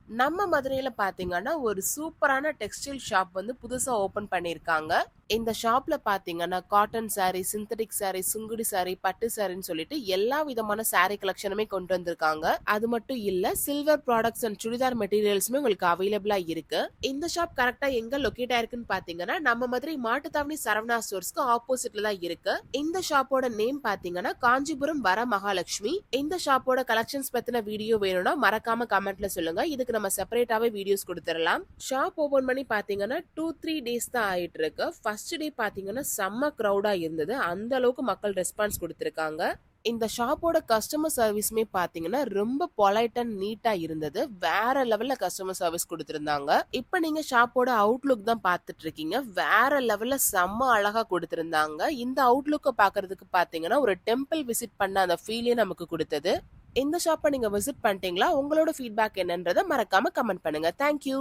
நம்ம மதுரையில பாத்தீங்கன்னா, ஒரு சூப்பரான டெக்ஸ்டைல் ஷாப் வந்து புதுசா ஓப்பன் பண்ணியிருக்காங்க. இந்த ஷாப்ல பாத்தீங்கன்னா, cotton sorry, synthetic sorry, Sungudi sorry, பட்டு சாரின்னு சொல்லிட்டு எல்லா விதமான சாரி கலெக்ஷனுமே கொண்டு வந்திருக்காங்க. அது மட்டும் இல்ல, சில்வர் ப்ராடக்ட்ஸ் அண்ட் சுடிதார் மெட்டீரியல்ஸுமே உங்களுக்கு அவைலபிளா இருக்கு. இந்த ஷாப் கரெக்ட்டா எங்க லொகேட் ஆயிருக்குன்னு பாத்தீங்கன்னா, நம்ம மதுரை மாட்டுத்தாவணி சரவணா ஸ்டோர்ஸ்க்கு ஆப்போசிட்ல தான் இருக்கு. இந்த ஷாப்போட நேம் பாத்தீங்கன்னா, காஞ்சிபுரம் வர மகாலட்சுமி. இந்த ஷாப்போட கலெக்ஷன்ஸ் பத்தின வீடியோ வேணும்னா மறக்காம கமெண்ட்ல சொல்லுங்க. இதுக்கு நம்ம செப்பரேட்டாவே வீடியோஸ் கொடுத்துடலாம். ஷாப் ஓபன் பண்ணி பாத்தீங்கன்னா 2-3 டேஸ் தான் ஆயிட்டு இருக்கு. ஃபர்ஸ்ட் டே பாத்தீங்கன்னா செம்ம கிரௌடா இருந்தது. அந்த அளவுக்கு மக்கள் ரெஸ்பான்ஸ் கொடுத்திருக்காங்க. இந்த ஷாப்போட கஸ்டமர் சர்வீஸ்மே பாத்தீங்கன்னா ரொம்ப பொலைட் அண்ட் நீட்டா இருந்தது. வேற லெவல்ல கஸ்டமர் சர்வீஸ் கொடுத்திருந்தாங்க. இப்ப நீங்க ஷாப்போட அவுட்லுக் தான் பாத்துட்டு இருக்கீங்க. வேற லெவல்ல செம்ம அழகா கொடுத்திருந்தாங்க. இந்த அவுட்லுக்க பாக்குறதுக்கு பாத்தீங்கன்னா ஒரு டெம்பிள் விசிட் பண்ண அந்த ஃபீலே நமக்கு கொடுத்தது. இந்த ஷாப்பை நீங்க விசிட் பண்ணிட்டீங்களா? உங்களோட ஃபீட்பேக் என்னன்றதை மறக்காம கமெண்ட் பண்ணுங்க. தேங்க்யூ.